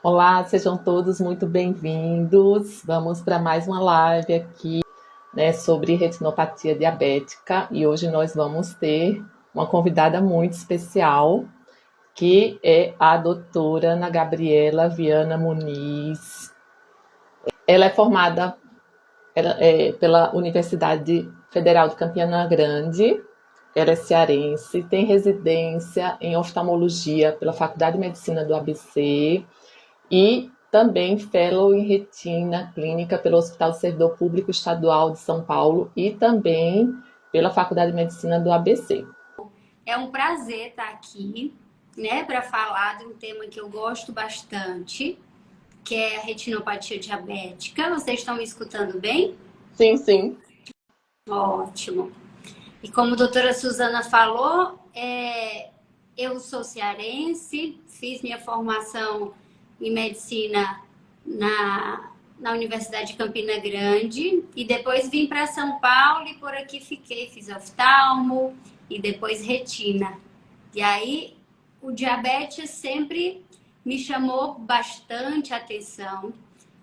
Olá, sejam todos muito bem-vindos. Vamos para mais uma live aqui, né, sobre retinopatia diabética e hoje nós vamos ter uma convidada muito especial, que é a doutora Ana Gabriela Viana Muniz. Ela é formada pela Universidade Federal de Campina Grande, ela é cearense, tem residência em oftalmologia pela Faculdade de Medicina do ABC e também fellow em retina clínica pelo Hospital Servidor Público Estadual de São Paulo e também pela Faculdade de Medicina do ABC. É um prazer estar aqui, né, para falar de um tema que eu gosto bastante, que é a retinopatia diabética. Vocês estão me escutando bem? Sim, sim. Ótimo. E como a doutora Suzana falou, eu sou cearense, fiz minha formação em medicina na Universidade de Campina Grande e depois vim para São Paulo e por aqui fiquei, fiz oftalmo e depois retina. E aí o diabetes sempre me chamou bastante atenção.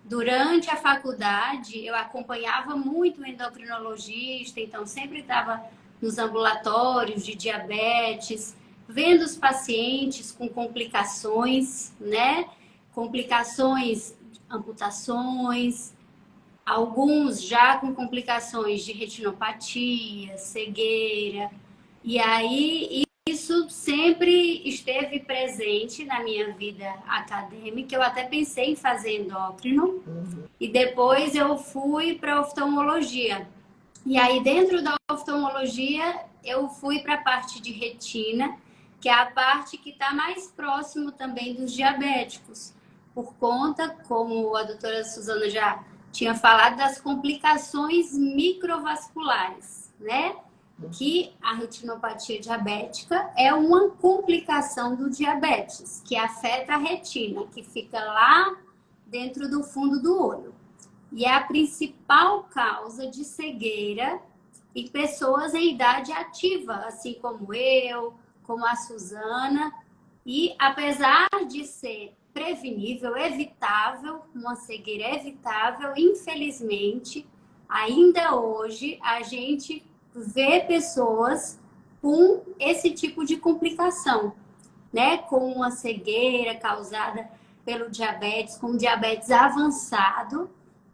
Durante a faculdade, eu acompanhava muito o endocrinologista, então sempre estava nos ambulatórios de diabetes, vendo os pacientes com complicações, né? Complicações, amputações, alguns já com complicações de retinopatia, cegueira. E aí isso sempre esteve presente na minha vida acadêmica. Eu até pensei em fazer endócrino e depois eu fui para oftalmologia. E aí dentro da oftalmologia eu fui para a parte de retina, que é a parte que está mais próximo também dos diabéticos, por conta, como a doutora Suzana já tinha falado, das complicações microvasculares, né? Que a retinopatia diabética é uma complicação do diabetes, que afeta a retina, que fica lá dentro do fundo do olho. E é a principal causa de cegueira em pessoas em idade ativa, assim como eu, como a Suzana. E apesar de ser prevenível, evitável, uma cegueira evitável, infelizmente, ainda hoje a gente vê pessoas com esse tipo de complicação, né? Com uma cegueira causada pelo diabetes, com diabetes avançado.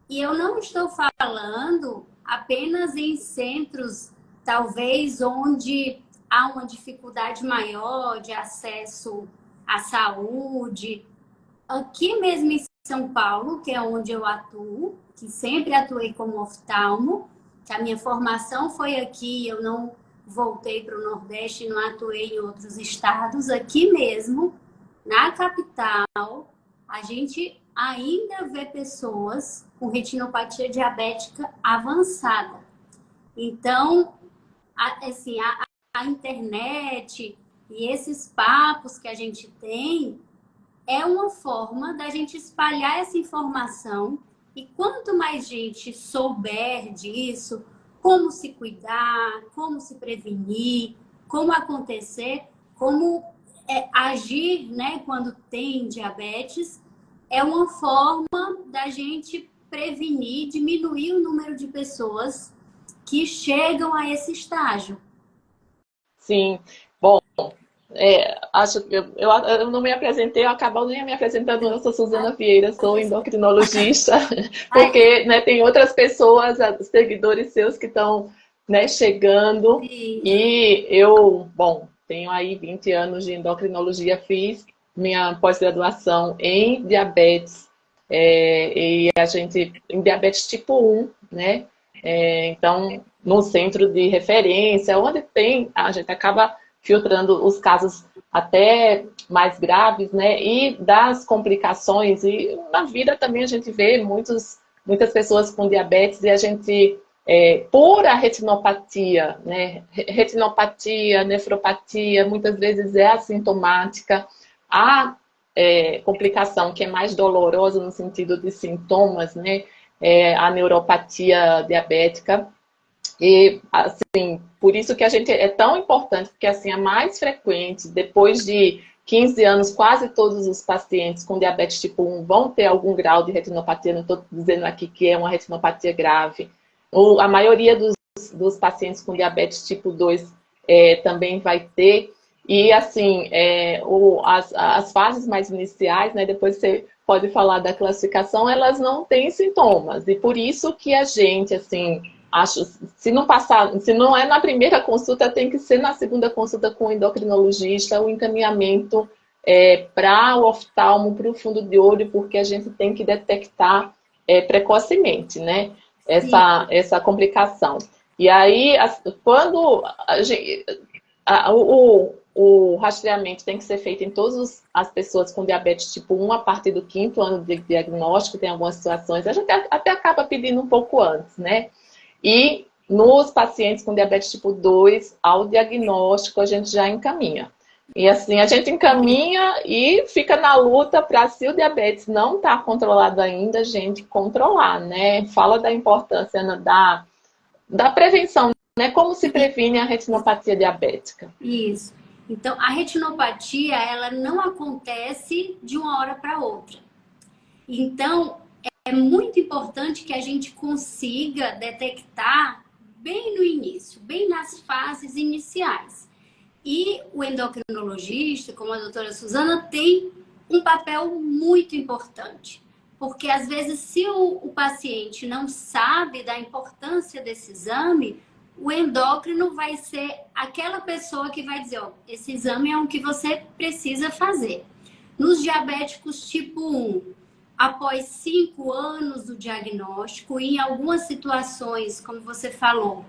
E eu não estou falando apenas em centros, talvez, onde há uma dificuldade maior de acesso à saúde. Aqui mesmo em São Paulo, que é onde eu atuo, que sempre atuei como oftalmo, que a minha formação foi aqui, eu não voltei para o Nordeste, não atuei em outros estados. Aqui mesmo, na capital, a gente ainda vê pessoas com retinopatia diabética avançada. Então, assim, a internet e esses papos que a gente tem é uma forma da gente espalhar essa informação e quanto mais gente souber disso, como se cuidar, como se prevenir, como acontecer, como agir, né, quando tem diabetes, é uma forma da gente prevenir, diminuir o número de pessoas que chegam a esse estágio. Sim. Bom, acho que eu não me apresentei, eu acabo nem me apresentando, eu sou Suzana Vieira, sou endocrinologista, porque, né, tem outras pessoas, seguidores seus que estão, né, chegando, e eu, bom, tenho aí 20 anos de endocrinologia, fiz minha pós-graduação em diabetes, e a gente, em diabetes tipo 1, né, então, no centro de referência, onde tem, a gente acaba filtrando os casos até mais graves, né? E das complicações. E na vida também a gente vê muitas pessoas com diabetes e a gente, por a retinopatia, né? Retinopatia, nefropatia, muitas vezes é assintomática. A complicação que é mais dolorosa no sentido de sintomas, né? A neuropatia diabética. E, assim, por isso que a gente é tão importante, porque assim, é mais frequente, depois de 15 anos, quase todos os pacientes com diabetes tipo 1 vão ter algum grau de retinopatia, não estou dizendo aqui que é uma retinopatia grave. A maioria dos pacientes com diabetes tipo 2 também vai ter. E, assim, as fases mais iniciais, né, depois você pode falar da classificação, elas não têm sintomas. E por isso que a gente, assim, acho, se não é na primeira consulta, tem que ser na segunda consulta com o endocrinologista, o encaminhamento para o oftalmo, para o fundo de olho, porque a gente tem que detectar precocemente, né, essa complicação. E aí, quando a gente, o rastreamento tem que ser feito em todas as pessoas com diabetes tipo 1 a partir do 5º ano de diagnóstico, tem algumas situações, a gente até acaba pedindo um pouco antes, né? E nos pacientes com diabetes tipo 2, ao diagnóstico, a gente já encaminha. E assim, a gente encaminha e fica na luta para, se o diabetes não está controlado ainda, a gente controlar, né? Fala da importância da prevenção, né? Como se previne a retinopatia diabética. Isso. Então, a retinopatia, ela não acontece de uma hora para outra. Então, é muito importante que a gente consiga detectar bem no início, bem nas fases iniciais. E o endocrinologista, como a doutora Suzana, tem um papel muito importante. Porque, às vezes, se o paciente não sabe da importância desse exame, o endócrino vai ser aquela pessoa que vai dizer, ó, esse exame é um que você precisa fazer. Nos diabéticos tipo 1, após 5 anos do diagnóstico, e em algumas situações, como você falou,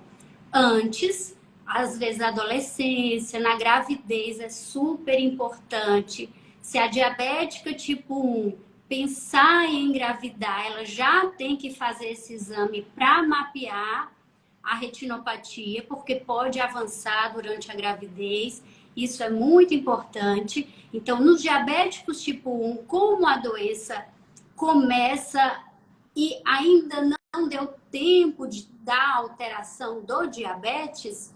antes, às vezes na adolescência, na gravidez, é super importante. Se a diabética tipo 1 pensar em engravidar, ela já tem que fazer esse exame para mapear a retinopatia, porque pode avançar durante a gravidez. Isso é muito importante. Então, nos diabéticos tipo 1, como a doença começa e ainda não deu tempo da alteração do diabetes,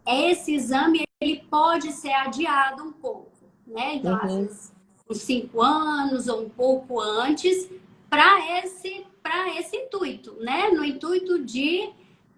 esse exame ele pode ser adiado um pouco, né? Então, às vezes, uns 5 anos ou um pouco antes, para esse intuito, né? No intuito de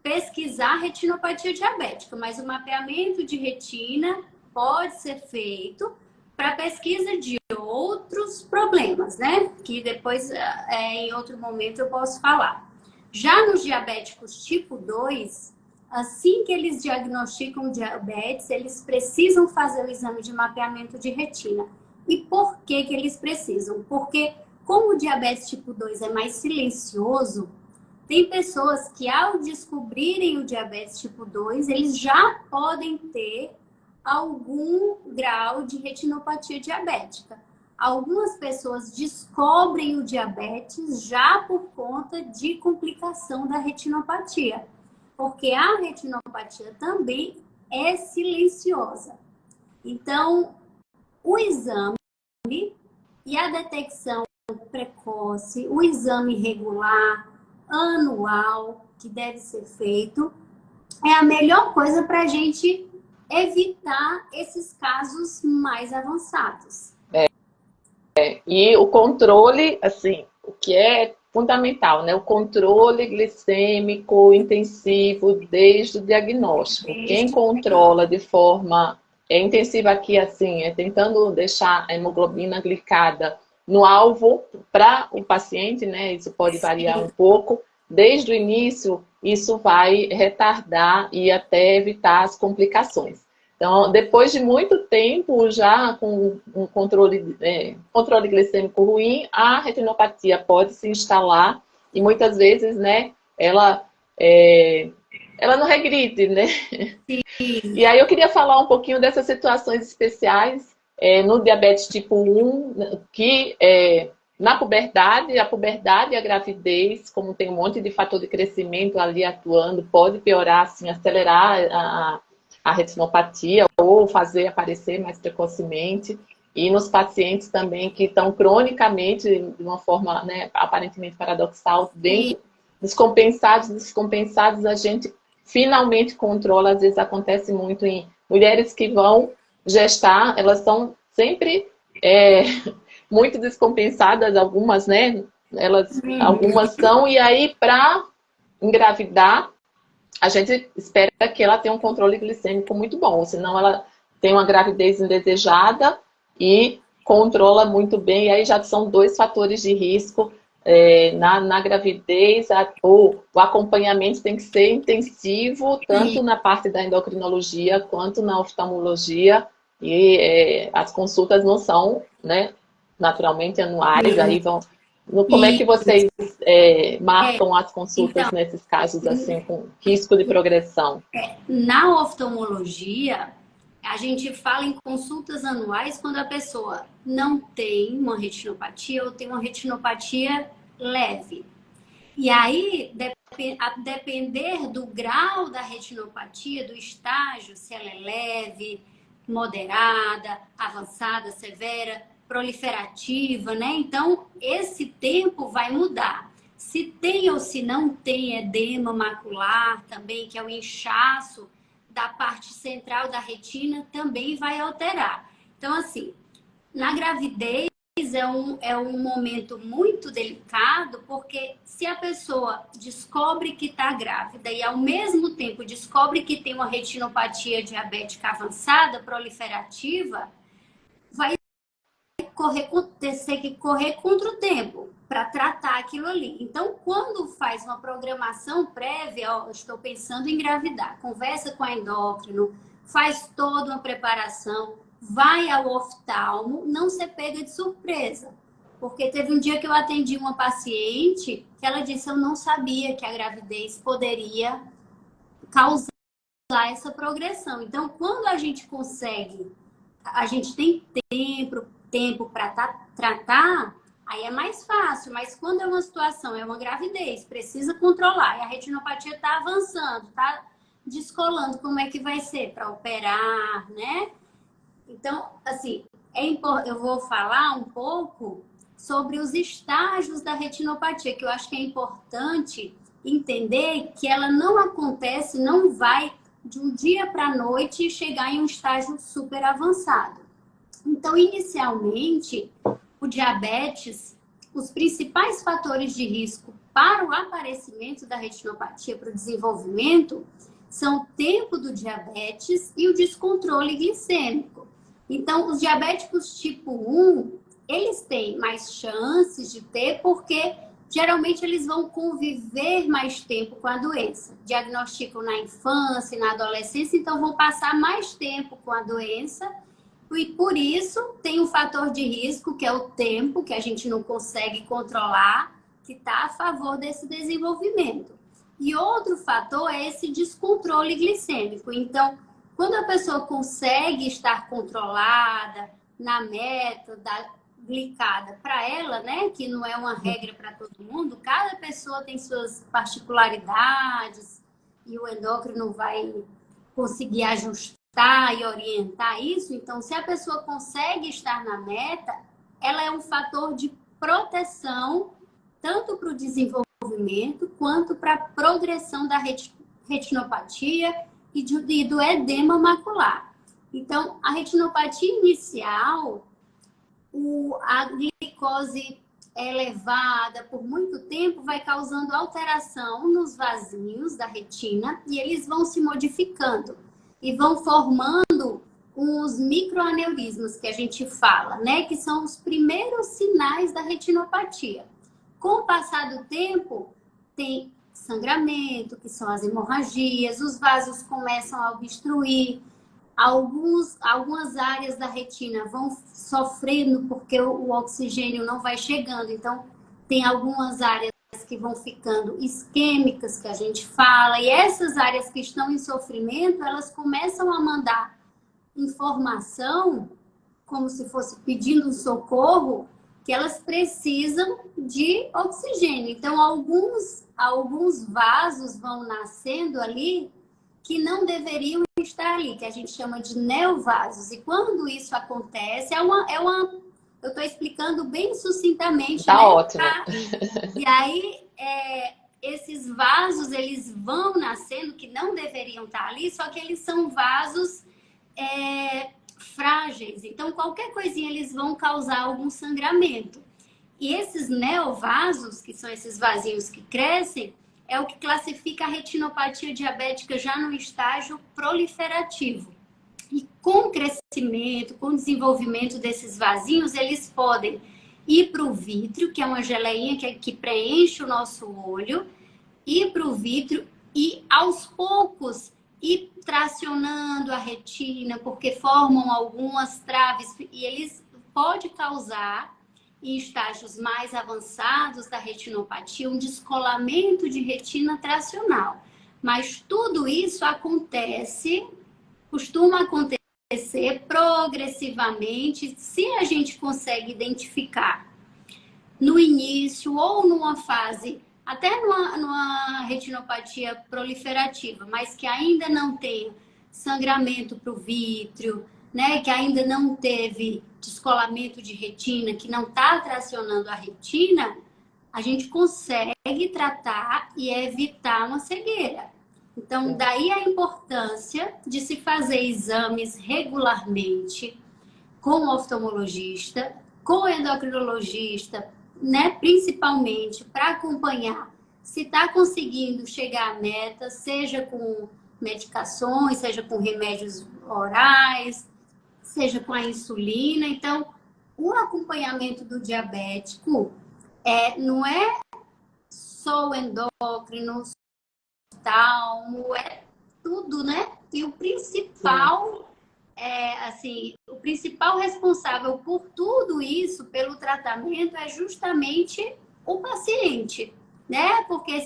pesquisar retinopatia diabética, mas o mapeamento de retina pode ser feito para pesquisa de outros problemas, né? Que depois, em outro momento, eu posso falar. Já nos diabéticos tipo 2, assim que eles diagnosticam diabetes, eles precisam fazer o exame de mapeamento de retina. E por que eles precisam? Porque, como o diabetes tipo 2 é mais silencioso, tem pessoas que, ao descobrirem o diabetes tipo 2, eles já podem ter algum grau de retinopatia diabética. Algumas pessoas descobrem o diabetes já por conta de complicação da retinopatia, porque a retinopatia também é silenciosa. Então, o exame e a detecção precoce, o exame regular, anual, que deve ser feito, é a melhor coisa para a gente evitar esses casos mais avançados. E o controle, assim, o que é fundamental, né? O controle glicêmico intensivo desde o diagnóstico. Quem controla de forma intensiva aqui, assim, é tentando deixar a hemoglobina glicada no alvo para o paciente, né? Isso pode variar um pouco. Desde o início, isso vai retardar e até evitar as complicações. Então, depois de muito tempo, já com um controle glicêmico ruim, a retinopatia pode se instalar e muitas vezes, né, ela não regride, né? Sim. E aí eu queria falar um pouquinho dessas situações especiais no diabetes tipo 1, que na puberdade, a puberdade e a gravidez, como tem um monte de fator de crescimento ali atuando, pode piorar, assim, acelerar a retinopatia ou fazer aparecer mais precocemente. E nos pacientes também que estão cronicamente, de uma forma, né, aparentemente paradoxal, bem descompensados, a gente finalmente controla. Às vezes acontece muito em mulheres que vão gestar, elas sempre muito descompensadas, algumas, né? Algumas são, e aí para engravidar, a gente espera que ela tenha um controle glicêmico muito bom, senão ela tem uma gravidez indesejada e controla muito bem, e aí já são 2 fatores de risco na gravidez. O acompanhamento tem que ser intensivo, tanto na parte da endocrinologia quanto na oftalmologia, e as consultas não são, né, naturalmente anuais, aí vão... Como é que vocês marcam as consultas Então, nesses casos assim, com risco de progressão? na oftalmologia, a gente fala em consultas anuais quando a pessoa não tem uma retinopatia ou tem uma retinopatia leve. E aí, a depender do grau da retinopatia, do estágio, se ela é leve, moderada, avançada, severa, proliferativa, né? Então, esse tempo vai mudar. Se tem ou se não tem edema macular também, que é o inchaço da parte central da retina, também vai alterar. Então, assim, na gravidez, é um momento muito delicado, porque se a pessoa descobre que está grávida e ao mesmo tempo descobre que tem uma retinopatia diabética avançada, proliferativa, vai ter que correr contra o tempo para tratar aquilo ali. Então, quando faz uma programação prévia, ó, estou pensando em engravidar, conversa com a endócrino, faz toda uma preparação, vai ao oftalmo, não ser pega de surpresa. Porque teve um dia que eu atendi uma paciente que ela disse: eu não sabia que a gravidez poderia causar essa progressão. Então, quando a gente consegue, a gente tem tempo para tratar, aí é mais fácil. Mas quando é uma situação, é uma gravidez, precisa controlar, e a retinopatia está avançando, está descolando, como é que vai ser para operar, né? Então, assim, eu vou falar um pouco sobre os estágios da retinopatia, que eu acho que é importante entender que ela não acontece, não vai de um dia para a noite chegar em um estágio super avançado. Então, inicialmente, o diabetes, os principais fatores de risco para o aparecimento da retinopatia, para o desenvolvimento, são o tempo do diabetes e o descontrole glicêmico. Então, os diabéticos tipo 1, eles têm mais chances de ter, porque geralmente eles vão conviver mais tempo com a doença. Diagnosticam na infância e na adolescência, então vão passar mais tempo com a doença. E por isso tem um fator de risco, que é o tempo, que a gente não consegue controlar, que está a favor desse desenvolvimento. E outro fator é esse descontrole glicêmico. Então, quando a pessoa consegue estar controlada na meta da glicada para ela, né, que não é uma regra para todo mundo, cada pessoa tem suas particularidades e o endócrino vai conseguir ajustar e orientar isso. Então, se a pessoa consegue estar na meta, ela é um fator de proteção tanto para o desenvolvimento quanto para a progressão da retinopatia e do edema macular. Então, a retinopatia inicial, a glicose elevada por muito tempo vai causando alteração nos vasinhos da retina e eles vão se modificando e vão formando os microaneurismas que a gente fala, né? Que são os primeiros sinais da retinopatia. Com o passar do tempo, tem sangramento, que são as hemorragias, os vasos começam a obstruir, algumas áreas da retina vão sofrendo porque o oxigênio não vai chegando. Então, tem algumas áreas que vão ficando isquêmicas, que a gente fala, e essas áreas que estão em sofrimento, elas começam a mandar informação, como se fosse pedindo um socorro, que elas precisam de oxigênio. Então, alguns vasos vão nascendo ali que não deveriam estar ali, que a gente chama de neovasos. E quando isso acontece, eu estou explicando bem sucintamente. Tá, né? Ótimo. E aí, esses vasos, eles vão nascendo, que não deveriam estar ali, só que eles são vasos frágeis. Então, qualquer coisinha eles vão causar algum sangramento. E esses neovasos, que são esses vasinhos que crescem, é o que classifica a retinopatia diabética já no estágio proliferativo. E com o crescimento, com o desenvolvimento desses vasinhos, eles podem ir para o vítreo, que é uma geleinha que preenche o nosso olho, ir para o vítreo e, aos poucos, ir tracionando a retina, porque formam algumas traves e eles podem causar, em estágios mais avançados da retinopatia, um descolamento de retina tracional. Mas tudo isso costuma acontecer progressivamente, se a gente consegue identificar no início ou numa fase, até numa retinopatia proliferativa, mas que ainda não tem sangramento para o vítreo, né, que ainda não teve descolamento de retina, que não está tracionando a retina, a gente consegue tratar e evitar uma cegueira. Então, daí a importância de se fazer exames regularmente com o oftalmologista, com o endocrinologista, né, principalmente para acompanhar se está conseguindo chegar à meta, seja com medicações, seja com remédios orais, seja com a insulina. Então, o acompanhamento do diabético não é só o endócrino, oftalmo, é tudo, né? E o principal, o principal responsável por tudo isso, pelo tratamento, é justamente o paciente, né? Porque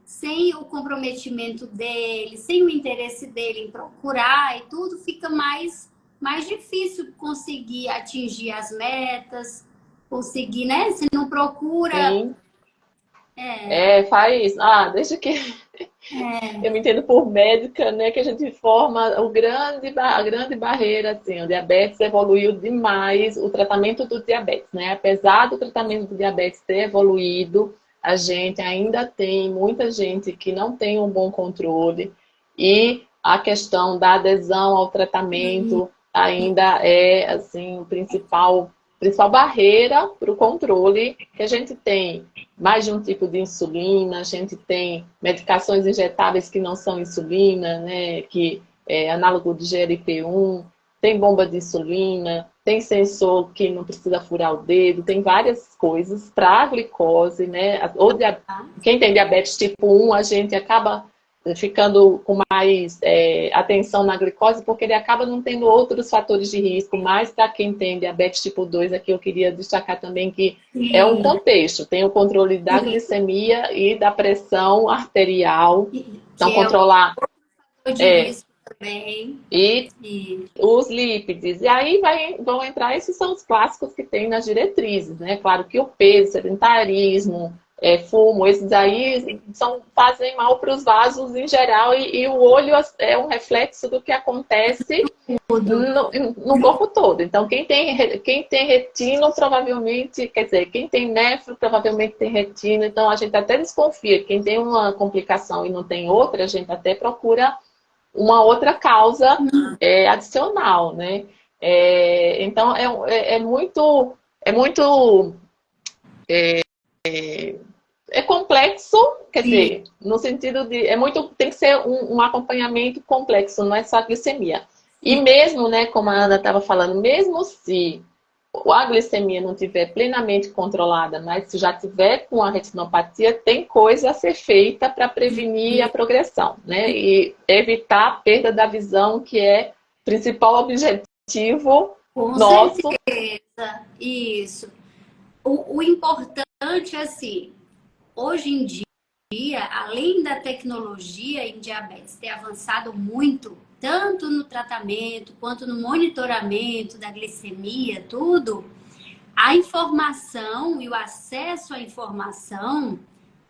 sem o comprometimento dele, sem o interesse dele em procurar e tudo, fica mais difícil conseguir atingir as metas, conseguir, né? Se não procura... Sim. Faz. Desde que eu me entendo por médica, né, que a gente forma a grande barreira, assim, o diabetes evoluiu demais, o tratamento do diabetes, né? Apesar do tratamento do diabetes ter evoluído, a gente ainda tem muita gente que não tem um bom controle e a questão da adesão ao tratamento ainda é, assim, o principal barreira para o controle que a gente tem. Mais de um tipo de insulina, a gente tem medicações injetáveis que não são insulina, né, que é análogo de GLP-1, tem bomba de insulina, tem sensor que não precisa furar o dedo, tem várias coisas para a glicose, né? Quem tem diabetes tipo 1, a gente acaba ficando com mais atenção na glicose, porque ele acaba não tendo outros fatores de risco, mas para quem tem diabetes tipo 2, aqui eu queria destacar também que é um contexto, tem o controle da glicemia e da pressão arterial, então controlar de risco também. E os lípides, e aí vão entrar, esses são os clássicos que tem nas diretrizes, né? Claro que o peso, sedentarismo, fumo, esses aí fazem mal para os vasos em geral, e o olho é um reflexo do que acontece no corpo todo. Então, quem tem retina, provavelmente, quer dizer, quem tem néfro, provavelmente tem retina. Então, a gente até desconfia. Quem tem uma complicação e não tem outra, a gente até procura uma outra causa adicional, né? Então, é muito complexo, quer dizer, no sentido de tem que ser um acompanhamento complexo, não é só a glicemia. E mesmo, né, como a Ana estava falando, mesmo se a glicemia não estiver plenamente controlada, mas se já tiver com a retinopatia, tem coisa a ser feita para prevenir a progressão, né? E evitar a perda da visão, que é o principal objetivo nosso. Com certeza, isso. O importante é assim, hoje em dia, além da tecnologia em diabetes ter avançado muito, tanto no tratamento quanto no monitoramento da glicemia, tudo, a informação e o acesso à informação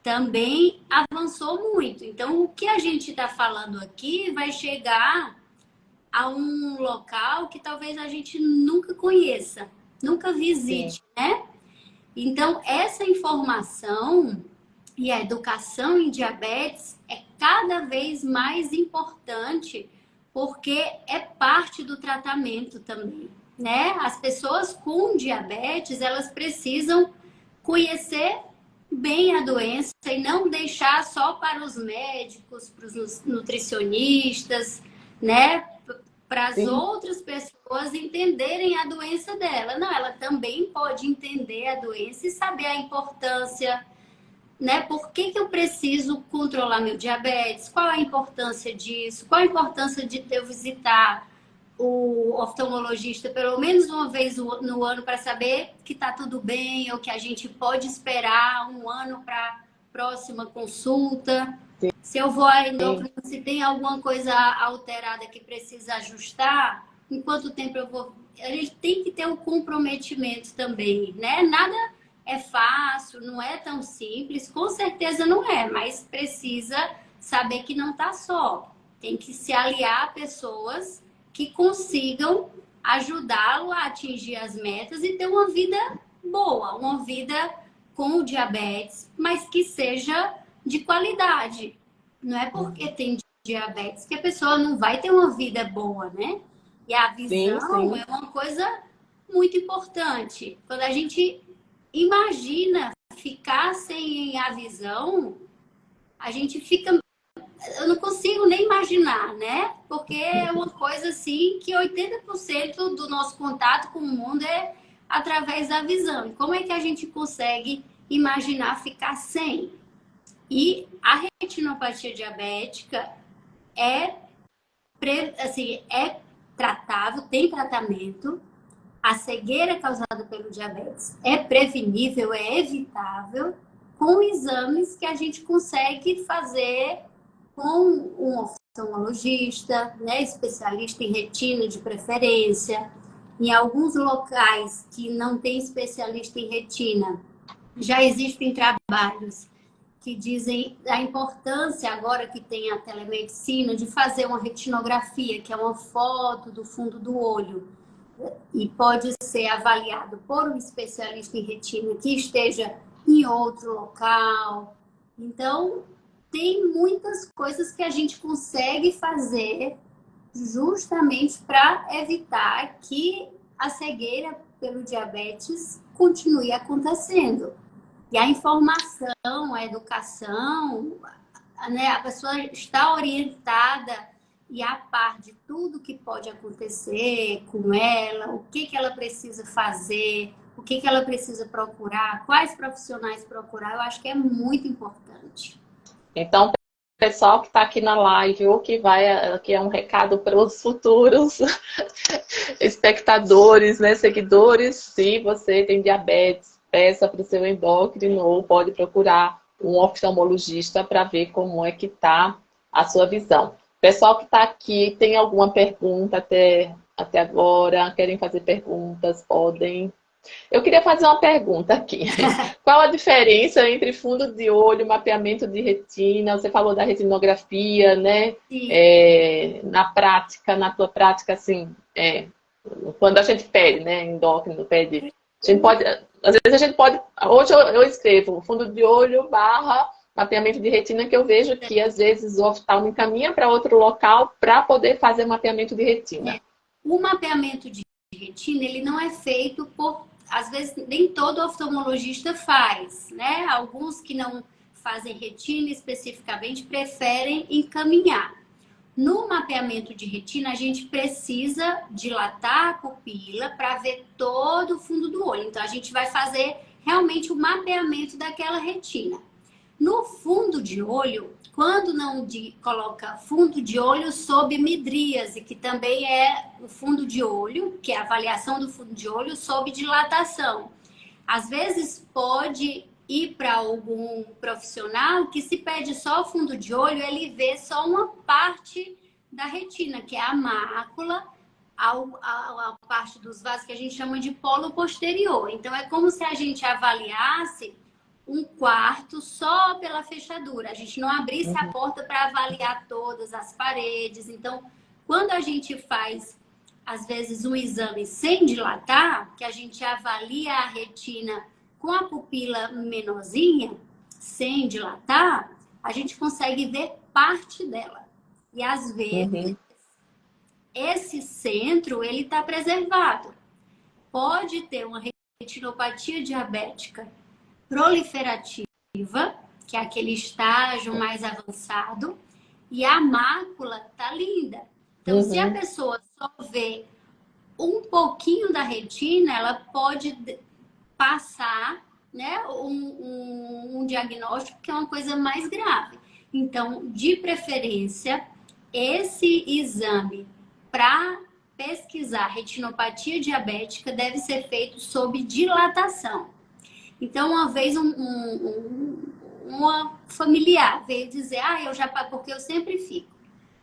também avançou muito. Então, o que a gente está falando aqui vai chegar a um local que talvez a gente nunca conheça, nunca visite, Sim. né? Então, essa informação e a educação em diabetes é cada vez mais importante porque é parte do tratamento também, né? As pessoas com diabetes, elas precisam conhecer bem a doença e não deixar só para os médicos, para os nutricionistas, né? Para as Sim, outras pessoas entenderem a doença dela. Não, ela também pode entender a doença e saber a importância, né? Por que eu preciso controlar meu diabetes? Qual a importância disso? Qual a importância de eu visitar o oftalmologista pelo menos uma vez no ano para saber que está tudo bem ou que a gente pode esperar um ano para a próxima consulta? Se eu vou a sim, endócrino, se tem alguma coisa alterada que precisa ajustar, em quanto tempo eu vou... A gente tem que ter um comprometimento também, né? Nada é fácil, não é tão simples, com certeza não é, mas precisa saber que não está só. Tem que se aliar a pessoas que consigam ajudá-lo a atingir as metas e ter uma vida boa, uma vida com o diabetes, mas que seja de qualidade. Não é porque tem diabetes que a pessoa não vai ter uma vida boa, né? E a sim, visão sim. é uma coisa muito importante. Quando a gente imagina ficar sem a visão, a gente fica. Eu não consigo nem imaginar, né? Porque é uma coisa assim que 80% do nosso contato com o mundo é através da visão. E como é que a gente consegue imaginar ficar sem? E a retinopatia diabética é, assim, é tratável, tem tratamento. A cegueira causada pelo diabetes é prevenível, é evitável, com exames que a gente consegue fazer com um oftalmologista, né, especialista em retina de preferência. Em alguns locais que não tem especialista em retina, já existem trabalhos que dizem a importância, agora que tem a telemedicina, de fazer uma retinografia, que é uma foto do fundo do olho, e pode ser avaliado por um especialista em retina que esteja em outro local. Então, tem muitas coisas que a gente consegue fazer justamente para evitar que a cegueira pelo diabetes continue acontecendo. E a informação, a educação, né, a pessoa está orientada e a par de tudo que pode acontecer com ela, o que ela precisa fazer, o que ela precisa procurar, quais profissionais procurar, eu acho que é muito importante. Então, pessoal que está aqui na live, ou que vai, aqui é um recado para os futuros espectadores, né, seguidores, se você tem diabetes, peça para o seu endócrino ou pode procurar um oftalmologista para ver como é que está a sua visão. Pessoal que está aqui, tem alguma pergunta até agora? Querem fazer perguntas? Podem. Eu queria fazer uma pergunta aqui. Qual a diferença entre fundo de olho, mapeamento de retina? Você falou da retinografia, né? Sim. Na prática, na tua prática, assim, quando a gente pede, né? Endócrino pede. A gente pode, às vezes a gente pode. Hoje eu escrevo fundo de olho barra mapeamento de retina, que eu vejo que às vezes o oftalmo encaminha para outro local para poder fazer mapeamento de retina. O mapeamento de retina, ele não é feito por, às vezes, nem todo oftalmologista faz, né? Alguns que não fazem retina especificamente preferem encaminhar. No mapeamento de retina, a gente precisa dilatar a pupila para ver todo o fundo do olho. Então, a gente vai fazer realmente o mapeamento daquela retina. No fundo de olho, quando não coloca fundo de olho sob midríase, que também é o fundo de olho, que é a avaliação do fundo de olho sob dilatação. Às vezes pode ir para algum profissional que se pede só o fundo de olho, ele vê só uma parte da retina, que é a mácula, a parte dos vasos que a gente chama de polo posterior. Então é como se a gente avaliasse um quarto só pela fechadura. A gente não abrisse a porta para avaliar todas as paredes. Então, quando a gente faz, às vezes, um exame sem dilatar, que a gente avalia a retina com a pupila menorzinha, sem dilatar, a gente consegue ver parte dela. E às vezes Uhum. esse centro, ele está preservado. Pode ter uma retinopatia diabética proliferativa, que é aquele estágio mais avançado, e a mácula tá linda. Então, se a pessoa só vê um pouquinho da retina, ela pode passar, né, um diagnóstico que é uma coisa mais grave. Então, de preferência, esse exame para pesquisar retinopatia diabética deve ser feito sob dilatação. Então, uma vez uma familiar veio dizer, eu já, porque eu sempre fico.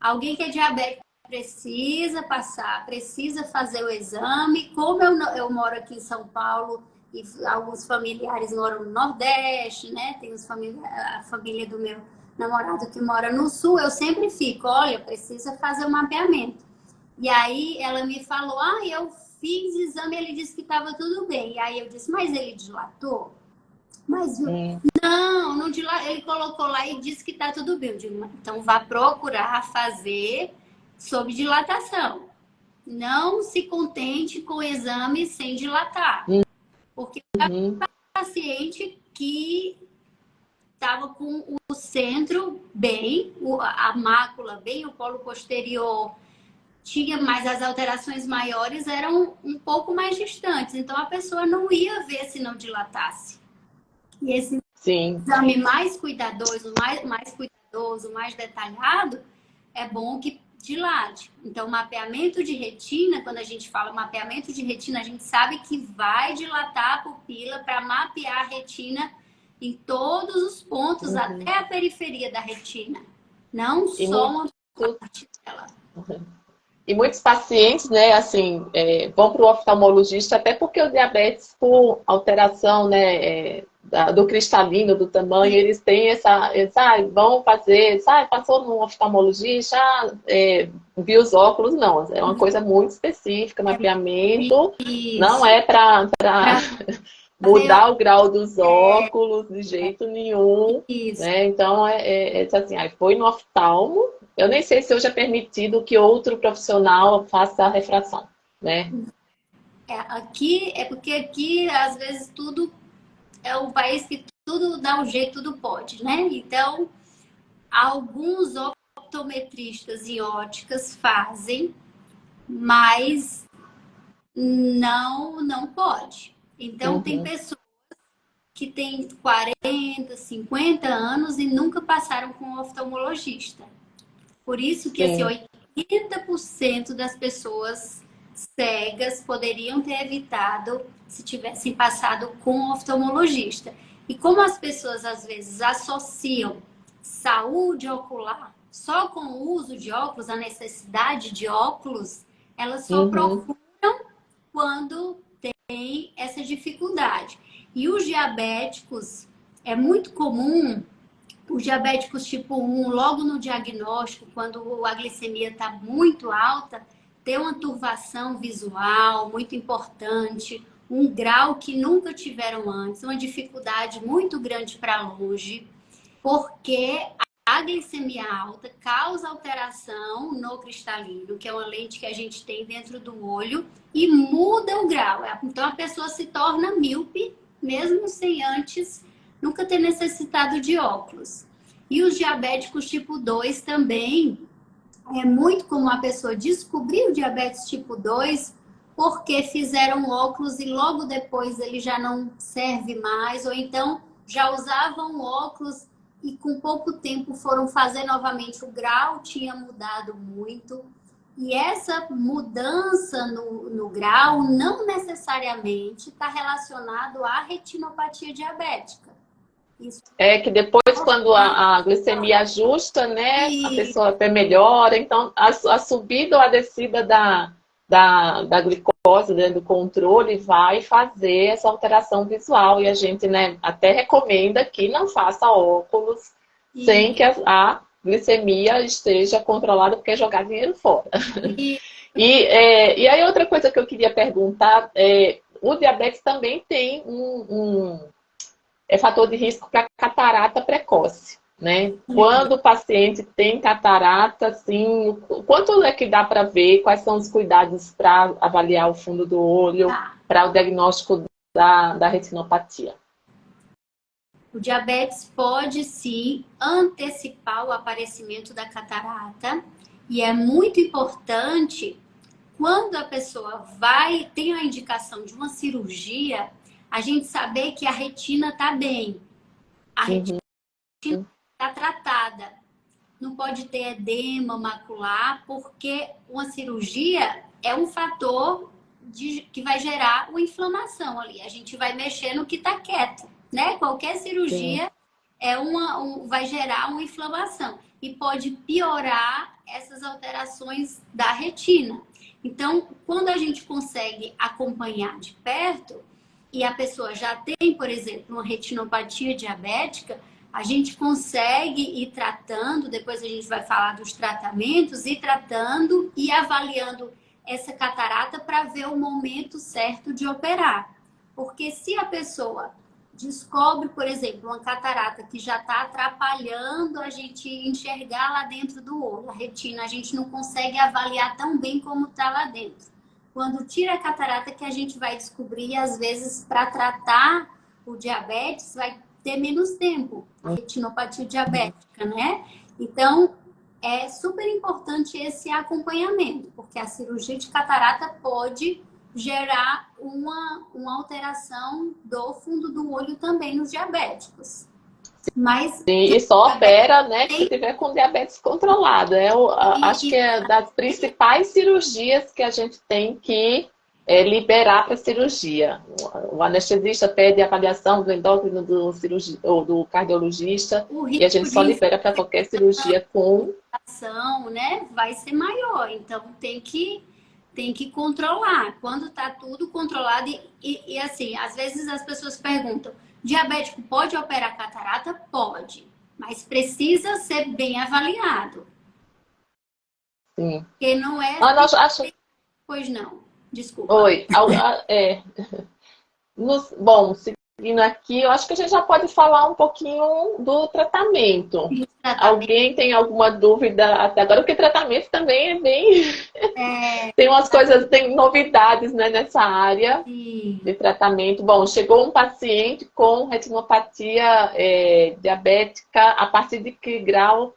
Alguém que é diabético precisa passar, precisa fazer o exame. Como eu moro aqui em São Paulo e alguns familiares moram no Nordeste, né? Tem a família do meu namorado que mora no Sul, eu sempre fico, olha, precisa fazer o mapeamento. E aí ela me falou, eu fiz exame, ele disse que estava tudo bem. E aí eu disse, mas ele dilatou? Mas não dilatou. Ele colocou lá e disse que está tudo bem. Eu digo, então vá procurar fazer sob dilatação. Não se contente com o exame sem dilatar. Porque o paciente que estava com o centro bem, a mácula bem, o polo posterior tinha, mas as alterações maiores eram um pouco mais distantes. Então, a pessoa não ia ver se não dilatasse. E esse exame mais cuidadoso, mais detalhado, é bom que dilate. Então, mapeamento de retina, quando a gente fala mapeamento de retina, a gente sabe que vai dilatar a pupila para mapear a retina em todos os pontos, até a periferia da retina. Não só uma parte dela. E muitos pacientes, né, assim, vão para o oftalmologista até porque o diabetes, por alteração, né, do cristalino, do tamanho, eles têm vão fazer, passou no oftalmologista, viu os óculos, não, é uma coisa muito específica, mapeamento, não é para mudar o grau dos óculos de jeito nenhum, né? Então, assim, foi no oftalmo. Eu nem sei se hoje é permitido que outro profissional faça a refração, né? Porque aqui, às vezes, tudo é um país que tudo dá um jeito, tudo pode, né? Então, alguns optometristas e óticas fazem, mas não pode. Então, tem pessoas que têm 40, 50 anos e nunca passaram com um oftalmologista. Por isso que esse 80% das pessoas cegas poderiam ter evitado se tivessem passado com um oftalmologista. E como as pessoas às vezes associam saúde ocular só com o uso de óculos, a necessidade de óculos, elas só procuram quando tem essa dificuldade. E os diabéticos, é muito comum, os diabéticos tipo 1, logo no diagnóstico, quando a glicemia está muito alta, ter uma turvação visual muito importante, um grau que nunca tiveram antes, uma dificuldade muito grande para longe, porque a glicemia alta causa alteração no cristalino, que é uma lente que a gente tem dentro do olho, e muda o grau. Então a pessoa se torna míope, mesmo sem antes nunca ter necessitado de óculos. E os diabéticos tipo 2 também, é muito comum a pessoa descobrir o diabetes tipo 2 porque fizeram óculos e logo depois ele já não serve mais, ou então já usavam óculos e com pouco tempo foram fazer novamente, o grau tinha mudado muito. E essa mudança no grau não necessariamente está relacionado à retinopatia diabética. Isso. É que depois, quando a glicemia ajusta, né, a pessoa até melhora. Então, a subida ou a descida da glicose, né, do controle, vai fazer essa alteração visual. E a gente, né, até recomenda que não faça óculos sem que a glicemia esteja controlada, porque é jogar dinheiro fora. E aí, outra coisa que eu queria perguntar, o diabetes também tem fator de risco para catarata precoce, né? Quando o paciente tem catarata, assim, quanto é que dá para ver? Quais são os cuidados para avaliar o fundo do olho, Tá. para o diagnóstico da retinopatia? O diabetes pode sim antecipar o aparecimento da catarata e é muito importante quando a pessoa tem a indicação de uma cirurgia, a gente saber que a retina está bem, a retina está tratada. Não pode ter edema macular, porque uma cirurgia é um fator que vai gerar uma inflamação ali. A gente vai mexer no que está quieto, né? Qualquer Sim. cirurgia vai gerar uma inflamação e pode piorar essas alterações da retina. Então, quando a gente consegue acompanhar de perto e a pessoa já tem, por exemplo, uma retinopatia diabética, a gente consegue ir tratando, depois a gente vai falar dos tratamentos, ir tratando e avaliando essa catarata para ver o momento certo de operar. Porque se a pessoa descobre, por exemplo, uma catarata que já está atrapalhando a gente enxergar lá dentro do olho, a retina, a gente não consegue avaliar tão bem como está lá dentro. Quando tira a catarata que a gente vai descobrir, às vezes, para tratar o diabetes, vai ter menos tempo, a retinopatia diabética, né? Então, é super importante esse acompanhamento, porque a cirurgia de catarata pode gerar uma alteração do fundo do olho também nos diabéticos. Mas Sim, e só opera, né, se tiver com diabetes controlado. Acho que é das principais cirurgias que a gente tem que liberar para cirurgia. O anestesista pede a avaliação do endócrino ou do cardiologista o e a gente risco só de libera para qualquer cirurgia com. infecção, né, vai ser maior. Então, tem que controlar. Quando tá tudo controlado e assim, às vezes as pessoas perguntam, diabético pode operar catarata? Pode, mas precisa ser bem avaliado. Sim. Porque não é Ah, nós acho. pois não. Desculpa. Oi. Bom, seguindo aqui, eu acho que a gente já pode falar um pouquinho do tratamento. Tratamento Alguém tem alguma dúvida até agora? Porque tratamento também é bem. Tem umas coisas, tem novidades, né, nessa área de de tratamento. Bom, chegou um paciente com retinopatia diabética. A partir de que grau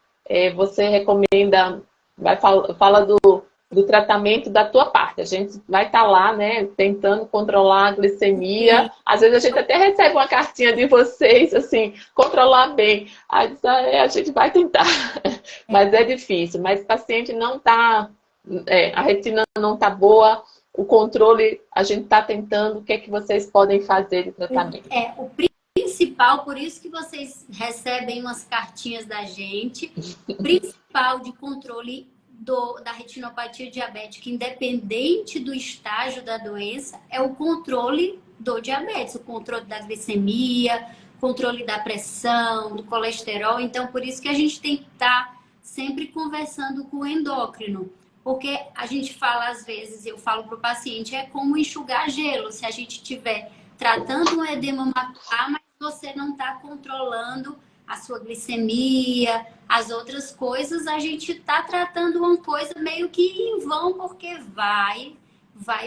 você recomenda? Fala do tratamento da tua parte. A gente vai estar lá, né, tentando controlar a glicemia. Às vezes a gente até recebe uma cartinha de vocês, assim, controlar bem. Aí a gente vai tentar, mas é difícil. Mas o paciente não está, a retina não está boa, o controle a gente está tentando. O que é que vocês podem fazer de tratamento? o principal, por isso que vocês recebem umas cartinhas da gente, principal de controle da retinopatia diabética, independente do estágio da doença, é o controle do diabetes, o controle da glicemia, controle da pressão, do colesterol. Então, por isso que a gente tem que estar sempre conversando com o endócrino. Porque a gente fala, às vezes, eu falo para o paciente, é como enxugar gelo. Se a gente estiver tratando um edema macular, mas você não está controlando a sua glicemia, as outras coisas, a gente está tratando uma coisa meio que em vão, porque vai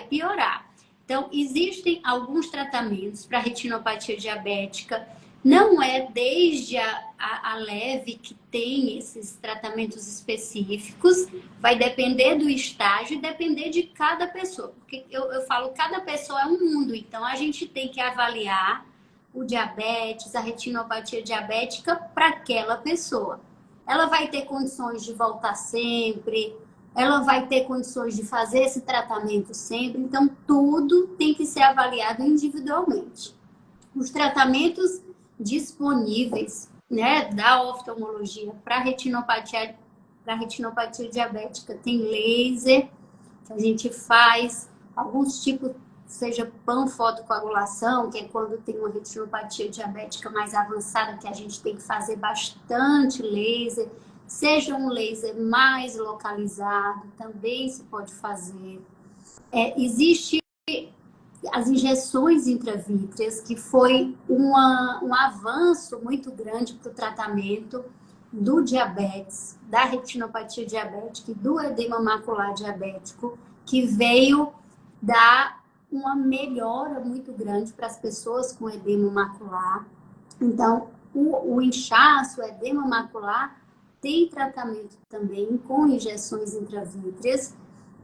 piorar. Então, existem alguns tratamentos para retinopatia diabética. Não é desde a leve que tem esses tratamentos específicos, vai depender do estágio e depender de cada pessoa. Porque eu falo, cada pessoa é um mundo, então a gente tem que avaliar o diabetes, a retinopatia diabética para aquela pessoa. Ela vai ter condições de voltar sempre, ela vai ter condições de fazer esse tratamento sempre, então tudo tem que ser avaliado individualmente. Os tratamentos disponíveis, né, da oftalmologia para retinopatia diabética tem laser que a gente faz, alguns tipos, seja panfotocoagulação, que é quando tem uma retinopatia diabética mais avançada, que a gente tem que fazer bastante laser, seja um laser mais localizado, também se pode fazer. Existe as injeções intravítreas, que foi um avanço muito grande para o tratamento do diabetes, da retinopatia diabética e do edema macular diabético, que veio dar uma melhora muito grande para as pessoas com edema macular. Então, o inchaço, o edema macular, tem tratamento também com injeções intravítreas,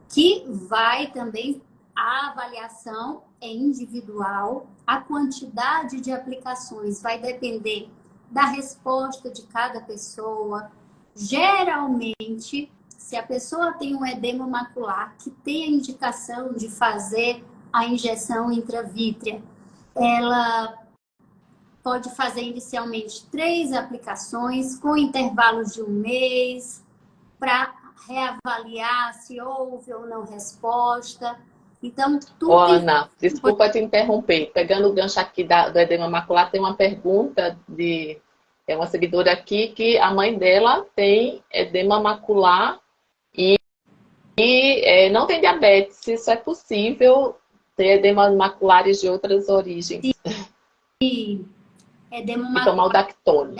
que vai também, a avaliação é individual, a quantidade de aplicações vai depender da resposta de cada pessoa. Geralmente, se a pessoa tem um edema macular que tem a indicação de fazer a injeção intravítrea, ela pode fazer inicialmente 3 aplicações com intervalos de 1 mês para reavaliar se houve ou não resposta. Então, tudo. Ô, Ana, desculpa te interromper. Pegando o gancho aqui do edema macular, tem uma pergunta de uma seguidora aqui que a mãe dela tem edema macular e não tem diabetes. Se isso é possível, ter edemas maculares de outras origens. E edema E tomar o macular Dactone.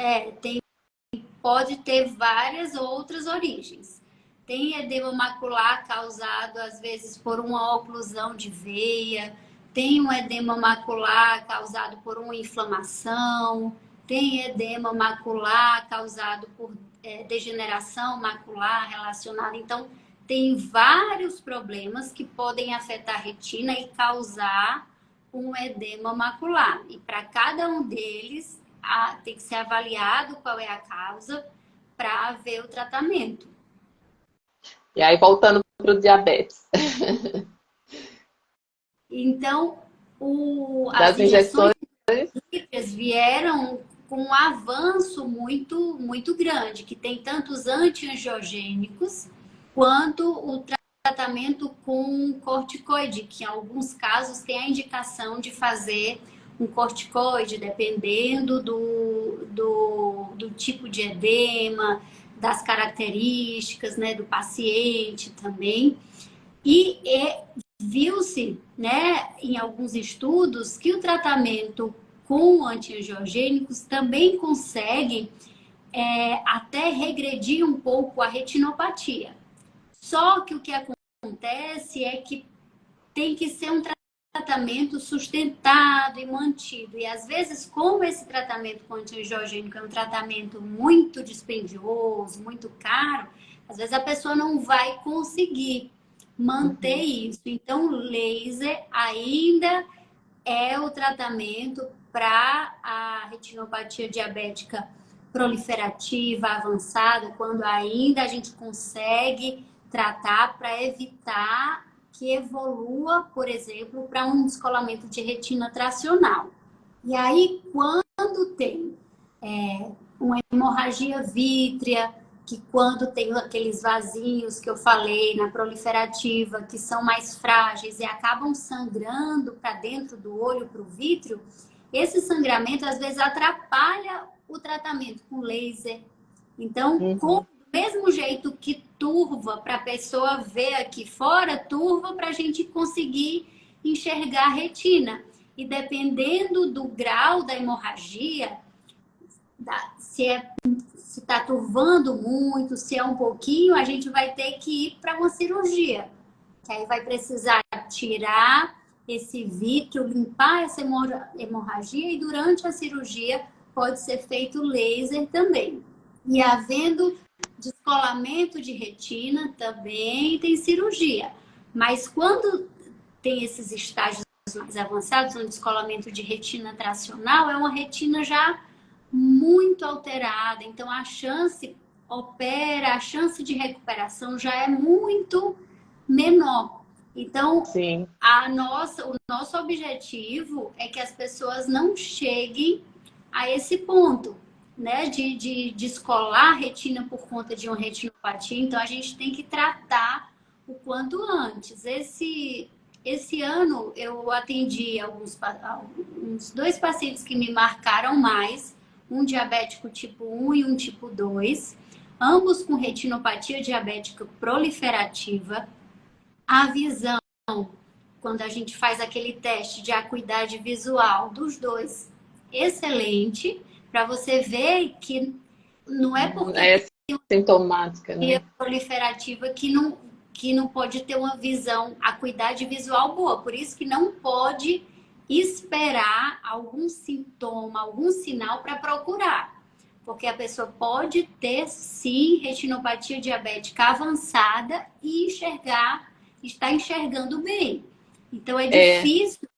pode ter várias outras origens. Tem edema macular causado, às vezes, por uma oclusão de veia. Tem um edema macular causado por uma inflamação. Tem edema macular causado por degeneração macular relacionada. Então, tem vários problemas que podem afetar a retina e causar um edema macular. E para cada um deles, tem que ser avaliado qual é a causa para ver o tratamento. E aí, voltando para o diabetes. Então, as injeções vieram com um avanço muito, muito grande, que tem tanto os antiangiogênicos quanto o tratamento com corticoide, que em alguns casos tem a indicação de fazer um corticoide, dependendo do tipo de edema, das características, né, do paciente também. E viu-se, né, em alguns estudos, que o tratamento com antiangiogênicos também consegue até regredir um pouco a retinopatia. Só que o que acontece é que tem que ser um tratamento sustentado e mantido. E às vezes, como esse tratamento com antiangiogênico é um tratamento muito dispendioso, muito caro, às vezes a pessoa não vai conseguir manter isso. Então, o laser ainda é o tratamento para a retinopatia diabética proliferativa avançada, quando ainda a gente consegue tratar para evitar que evolua, por exemplo, para um descolamento de retina tracional. E aí, quando tem uma hemorragia vítrea, que quando tem aqueles vasinhos que eu falei na proliferativa, que são mais frágeis e acabam sangrando para dentro do olho, para o vítreo, esse sangramento às vezes atrapalha o tratamento com laser. Então, do mesmo jeito que turva para a pessoa ver aqui fora, turva para a gente conseguir enxergar a retina. E dependendo do grau da hemorragia, se está turvando muito, se é um pouquinho, a gente vai ter que ir para uma cirurgia. Que aí vai precisar tirar esse vítreo, limpar essa hemorragia, e durante a cirurgia pode ser feito laser também. E havendo descolamento de retina, também tem cirurgia. Mas quando tem esses estágios mais avançados, um descolamento de retina tracional, é uma retina já muito alterada. Então, a chance de recuperação já é muito menor. Então, o nosso objetivo é que as pessoas não cheguem a esse ponto, né, de descolar a retina por conta de uma retinopatia. Então, a gente tem que tratar o quanto antes. Esse ano, eu atendi uns 2 pacientes que me marcaram mais, um diabético tipo 1 e um tipo 2, ambos com retinopatia diabética proliferativa. A visão quando a gente faz aquele teste de acuidade visual dos dois, excelente, para você ver que não é porque É sintomática, tem né? proliferativa que não pode ter uma visão, acuidade visual boa. Por isso que não pode esperar algum sintoma, algum sinal para procurar. Porque a pessoa pode ter, sim, retinopatia diabética avançada e está enxergando bem. Então é difícil,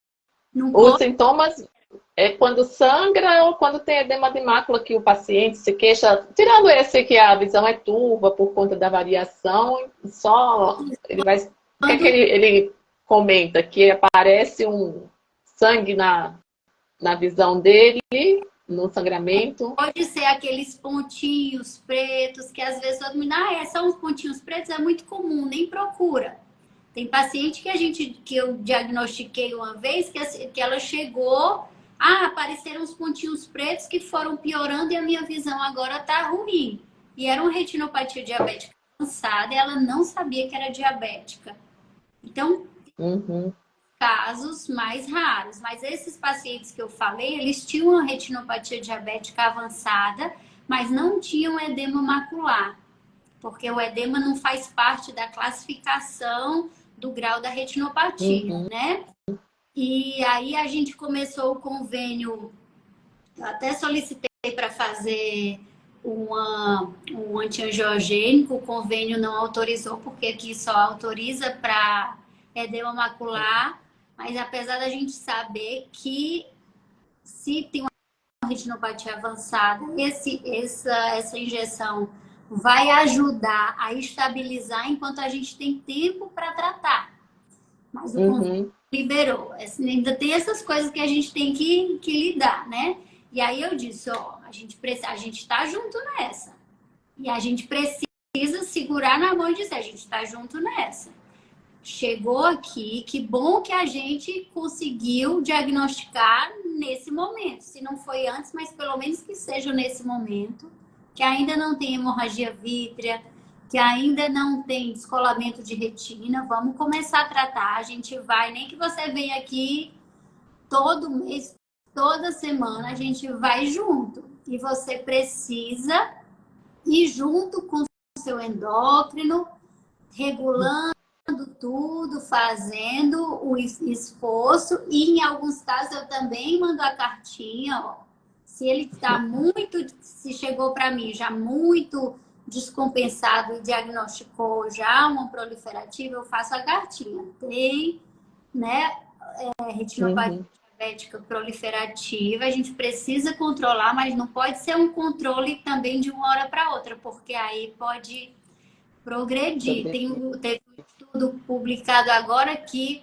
não Os pode. sintomas é quando sangra ou quando tem edema de mácula que o paciente se queixa, tirando esse que a visão é turva por conta da variação, só ele vai. O que é que Quando ele comenta? Que aparece um sangue na visão dele, no sangramento. pode ser aqueles pontinhos pretos que às vezes todo mundo, são os pontinhos pretos, é muito comum, nem procura. Tem paciente que eu diagnostiquei uma vez que ela chegou, apareceram uns pontinhos pretos que foram piorando e a minha visão agora tá ruim. E era uma retinopatia diabética avançada e ela não sabia que era diabética. Então, Uhum, casos mais raros. Mas esses pacientes que eu falei, eles tinham uma retinopatia diabética avançada, mas não tinham edema macular, porque o edema não faz parte da classificação do grau da retinopatia, uhum, né? E aí a gente começou o convênio, eu até solicitei para fazer um antiangiogênico, o convênio não autorizou, porque aqui só autoriza para edema macular, mas apesar da gente saber que se tem uma retinopatia avançada, essa injeção vai ajudar a estabilizar enquanto a gente tem tempo para tratar. Mas o convênio uhum. liberou. Ainda tem essas coisas que a gente tem que lidar, né? E aí eu disse, a gente está junto nessa. E a gente precisa segurar na mão e dizer, a gente está junto nessa. Chegou aqui, que bom que a gente conseguiu diagnosticar nesse momento. Se não foi antes, mas pelo menos que seja nesse momento, que ainda não tem hemorragia vítrea, que ainda não tem descolamento de retina, vamos começar a tratar. A gente vai, nem que você venha aqui todo mês, toda semana, a gente vai junto. E você precisa ir junto com o seu endócrino, regulando tudo, fazendo o esforço, e em alguns casos eu também mando a cartinha, se ele está muito, se chegou para mim já muito descompensado e diagnosticou já uma proliferativa, eu faço a cartinha. Tem, né, retinopatia Uhum. diabética proliferativa, a gente precisa controlar, mas não pode ser um controle também de uma hora para outra, porque aí pode progredir. Teve um estudo publicado agora que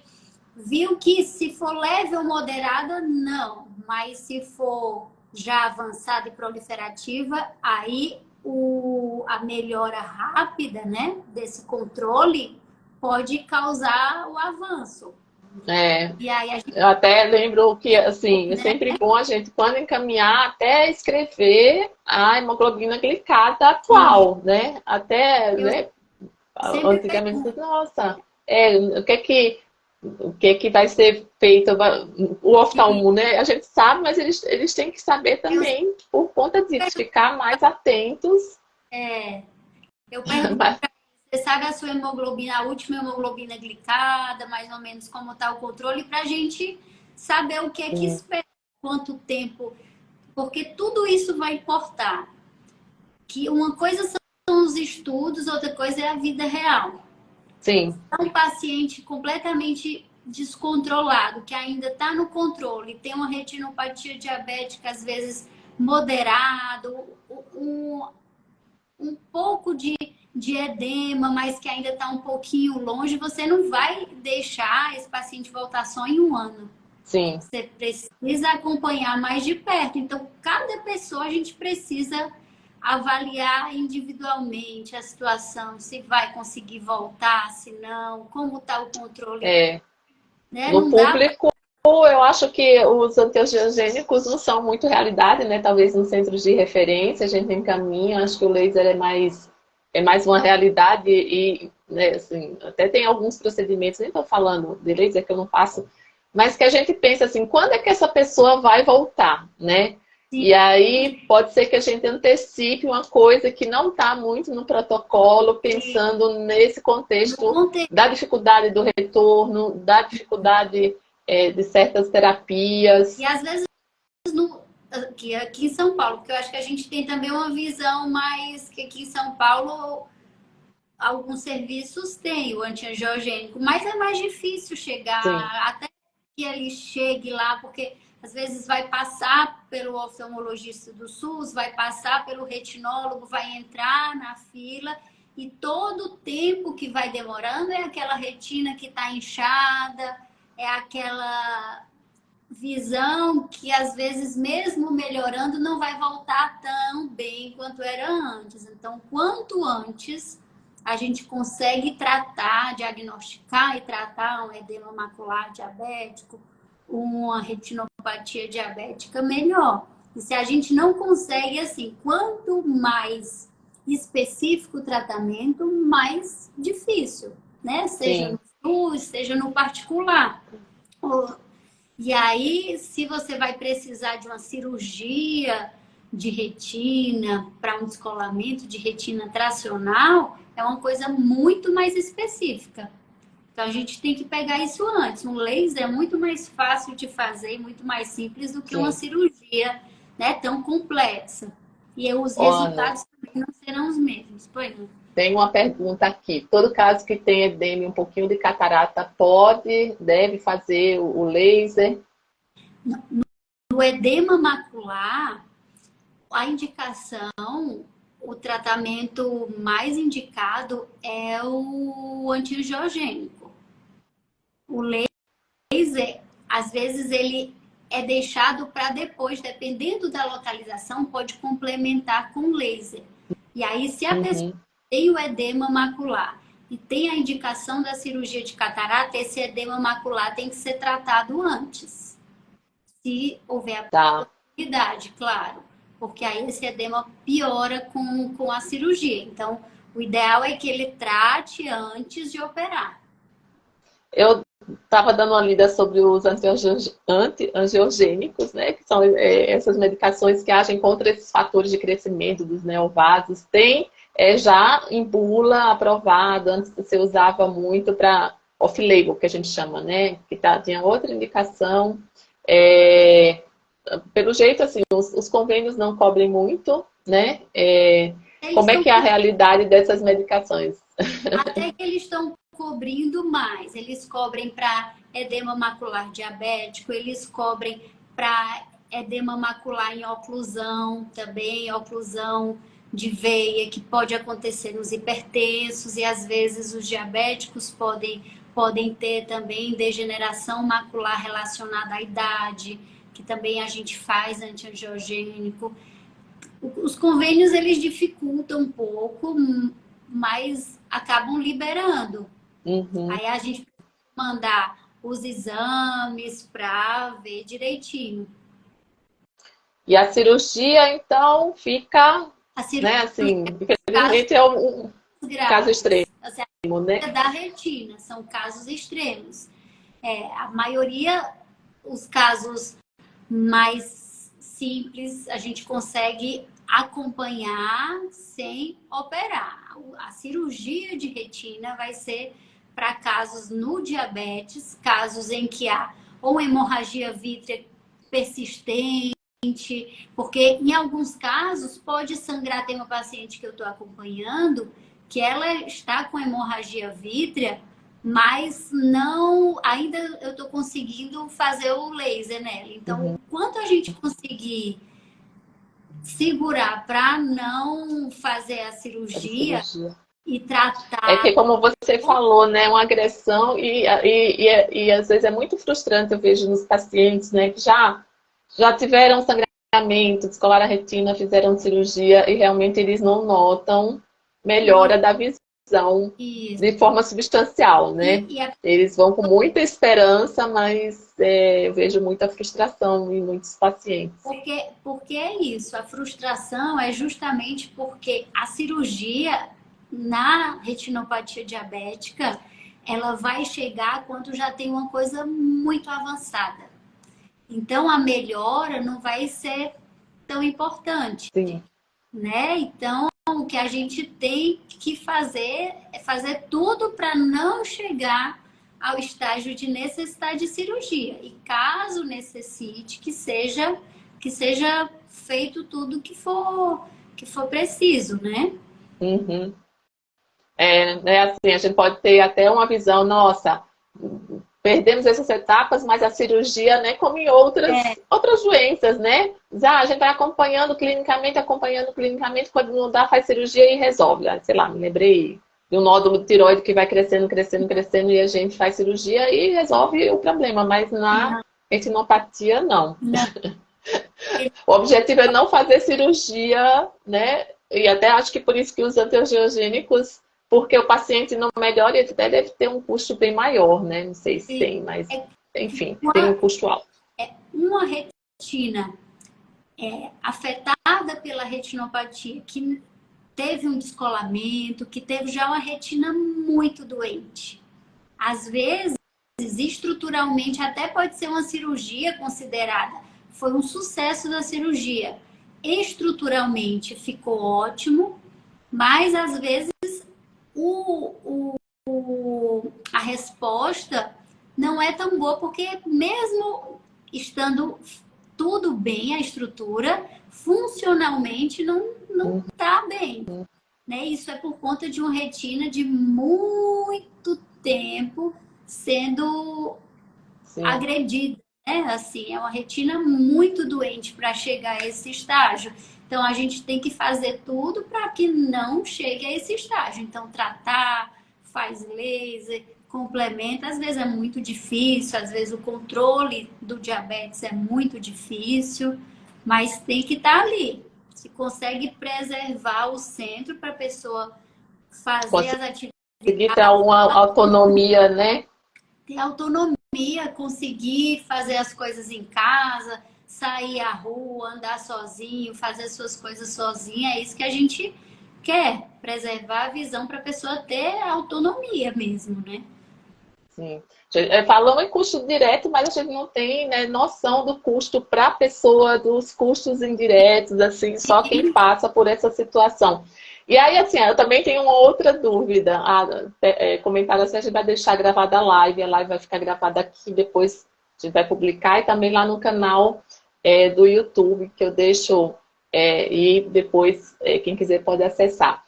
viu que se for leve ou moderada, não. Mas se for já avançada e proliferativa, aí a melhora rápida, né, desse controle pode causar o avanço. É, E aí a gente, eu até lembro que, assim, é né, sempre bom a gente, quando encaminhar, até escrever a hemoglobina glicada atual, né? Até, eu né? sempre Antigamente, pergunto, nossa, o que que vai ser feito? O oftalmo, né? A gente sabe, mas eles têm que saber eu, também por conta disso, ficar mais atentos. eu pergunto, você sabe a sua hemoglobina, a última hemoglobina glicada, mais ou menos como está o controle, para a gente saber o que é que espera, quanto tempo, porque tudo isso vai importar. Que uma coisa são os estudos, outra coisa é a vida real. Sim, Um paciente completamente descontrolado, que ainda está no controle, tem uma retinopatia diabética, às vezes moderado, um pouco de edema, mas que ainda está um pouquinho longe, você não vai deixar esse paciente voltar só em um ano. sim. Você precisa acompanhar mais de perto. Então, cada pessoa a gente precisa avaliar individualmente a situação, se vai conseguir voltar, se não, como está o controle, É. né? No Não dá para. público, eu acho que os antiangiogênicos não são muito realidade, né? Talvez nos centros de referência a gente encaminha, acho que o laser é mais uma realidade e né? Assim, até tem alguns procedimentos, nem estou falando de laser que eu não faço, mas que a gente pensa assim, quando é que essa pessoa vai voltar, né? E Sim. aí pode ser que a gente antecipe uma coisa que não está muito no protocolo, E pensando nesse no contexto contexto, da dificuldade do retorno, da dificuldade de certas terapias. e às vezes aqui em São Paulo, porque eu acho que a gente tem também uma visão mais que aqui em São Paulo alguns serviços têm o antiangiogênico, mas é mais difícil Sim, chegar, até que ele chegue lá, porque às vezes vai passar pelo oftalmologista do SUS, vai passar pelo retinólogo, vai entrar na fila, e todo o tempo que vai demorando é aquela retina que está inchada, é aquela visão que às vezes mesmo melhorando não vai voltar tão bem quanto era antes. Então, quanto antes a gente consegue tratar, diagnosticar e tratar um edema macular diabético, uma retinopatia diabética, melhor. E se a gente não consegue, assim, quanto mais específico o tratamento, mais difícil, né? Seja sim. no SUS, seja no particular. E aí, se você vai precisar de uma cirurgia de retina para um descolamento de retina tracional, é uma coisa muito mais específica. Então, a gente tem que pegar isso antes. Um laser é muito mais fácil de fazer, muito mais simples do que uma Sim. cirurgia, né, tão complexa. E os Ó, Ana, resultados também não serão os mesmos. Pois não. tem uma pergunta aqui. Todo caso que tem edema e um pouquinho de catarata pode, deve fazer o laser? No edema macular, a indicação, o tratamento mais indicado é o antiangiogênico. O laser, às vezes, ele é deixado para depois, dependendo da localização, pode complementar com laser. E aí, se a pessoa Uhum, tem o edema macular e tem a indicação da cirurgia de catarata, esse edema macular tem que ser tratado antes, se houver a tá. possibilidade, claro, porque aí esse edema piora com a cirurgia. Então, o ideal é que ele trate antes de operar. Eu estava dando uma lida sobre os antiangiogênicos, né? Que são essas medicações que agem contra esses fatores de crescimento dos neovasos. Tem já em bula aprovada, antes você usava muito para off-label, que a gente chama, né? Que tinha outra indicação. É, pelo jeito, assim, os convênios não cobrem muito, né? Eles Como é estão que é a realidade dessas medicações? até que eles estão cobrindo mais. Eles cobrem para edema macular diabético, eles cobrem para edema macular em oclusão também, oclusão de veia, que pode acontecer nos hipertensos, e às vezes os diabéticos podem ter também degeneração macular relacionada à idade, que também a gente faz antiangiogênico. Os convênios eles dificultam um pouco, mas acabam liberando. Uhum. Aí a gente mandar os exames para ver direitinho. E a cirurgia, então, fica, A cirurgia, né, assim, casos infelizmente é um caso extremo, graves, assim, né? a da retina, são casos extremos. A maioria, os casos mais simples, a gente consegue acompanhar sem operar. A cirurgia de retina vai ser para casos no diabetes, casos em que há ou hemorragia vítrea persistente, porque em alguns casos pode sangrar. Tem uma paciente que eu estou acompanhando que ela está com hemorragia vítrea, mas não, ainda eu estou conseguindo fazer o laser nela. Então, Uhum. o quanto a gente conseguir segurar para não fazer a A cirurgia cirurgia. e É tratar. que, como você falou, né, uma agressão e às vezes é muito frustrante, eu vejo nos pacientes, né, que já tiveram sangramento, descolaram a retina, fizeram cirurgia e realmente eles não notam melhora da visão Isso. de forma substancial, né? E a Eles vão com muita esperança, mas eu vejo muita frustração em muitos pacientes. porque é isso, a frustração é justamente porque a cirurgia na retinopatia diabética, ela vai chegar quando já tem uma coisa muito avançada. Então, a melhora não vai ser tão importante, Sim. né? Então, o que a gente tem que fazer é fazer tudo para não chegar ao estágio de necessidade de cirurgia. E caso necessite, que seja feito tudo que for preciso, né? Uhum. Né, assim, a gente pode ter até uma visão, nossa, perdemos essas etapas, mas a cirurgia, né, como em outras doenças, né? A gente vai acompanhando clinicamente, quando não dá, faz cirurgia e resolve. Sei lá, me lembrei de um nódulo de tireoide que vai crescendo, crescendo, crescendo, e a gente faz cirurgia e resolve o problema, mas na Não, retinopatia, não. não. O objetivo é não fazer cirurgia, né? E até acho que por isso que os antiangiogênicos, porque o paciente não melhora, ele até deve ter um custo bem maior, né? Não sei se tem, mas enfim, tem um custo alto. Uma retina afetada pela retinopatia, que teve um descolamento, que teve já uma retina muito doente. Às vezes, estruturalmente, até pode ser uma cirurgia considerada. Foi um sucesso da cirurgia. Estruturalmente ficou ótimo, mas às vezes a resposta não é tão boa, porque mesmo estando tudo bem, a estrutura, funcionalmente não está bem. Né? Isso é por conta de uma retina de muito tempo sendo Sim. agredida. Né? Assim, é uma retina muito doente para chegar a esse estágio. Então, a gente tem que fazer tudo para que não chegue a esse estágio. Então, tratar, faz laser, complementa. Às vezes é muito difícil, às vezes o controle do diabetes é muito difícil, mas tem que estar ali. Se consegue preservar o centro para a pessoa fazer as atividades, Conseguir ter uma autonomia, né? ter autonomia, conseguir fazer as coisas em casa, sair à rua, andar sozinho, fazer suas coisas sozinho, é isso que a gente quer, preservar a visão para a pessoa ter autonomia mesmo, né? Sim. Falamos em custo direto, mas a gente não tem, né, noção do custo para a pessoa, dos custos indiretos, assim, só quem passa por essa situação. E aí, assim, eu também tenho uma outra dúvida. Comentaram assim, a gente vai deixar gravada a live vai ficar gravada aqui, depois a gente vai publicar, e também lá no canal do YouTube, que eu deixo, e depois quem quiser pode acessar.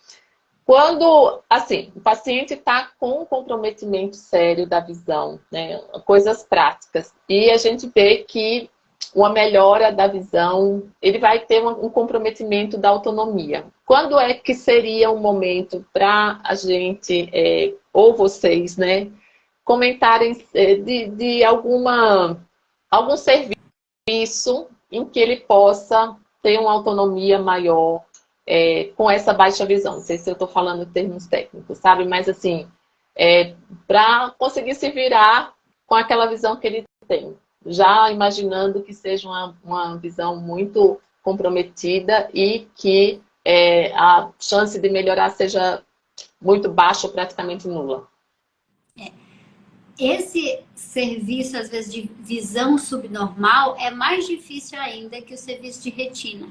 Quando, assim, o paciente está com um comprometimento sério da visão, né, coisas práticas, e a gente vê que uma melhora da visão, ele vai ter um comprometimento da autonomia. Quando é que seria um momento para a gente, ou vocês, né, comentarem de algum serviço em que ele possa ter uma autonomia maior com essa baixa visão? Não sei se eu estou falando em termos técnicos, sabe? Mas assim, para conseguir se virar com aquela visão que ele tem, já imaginando que seja uma visão muito comprometida e que a chance de melhorar seja muito baixa ou praticamente nula. Esse serviço, às vezes, de visão subnormal é mais difícil ainda que o serviço de retina.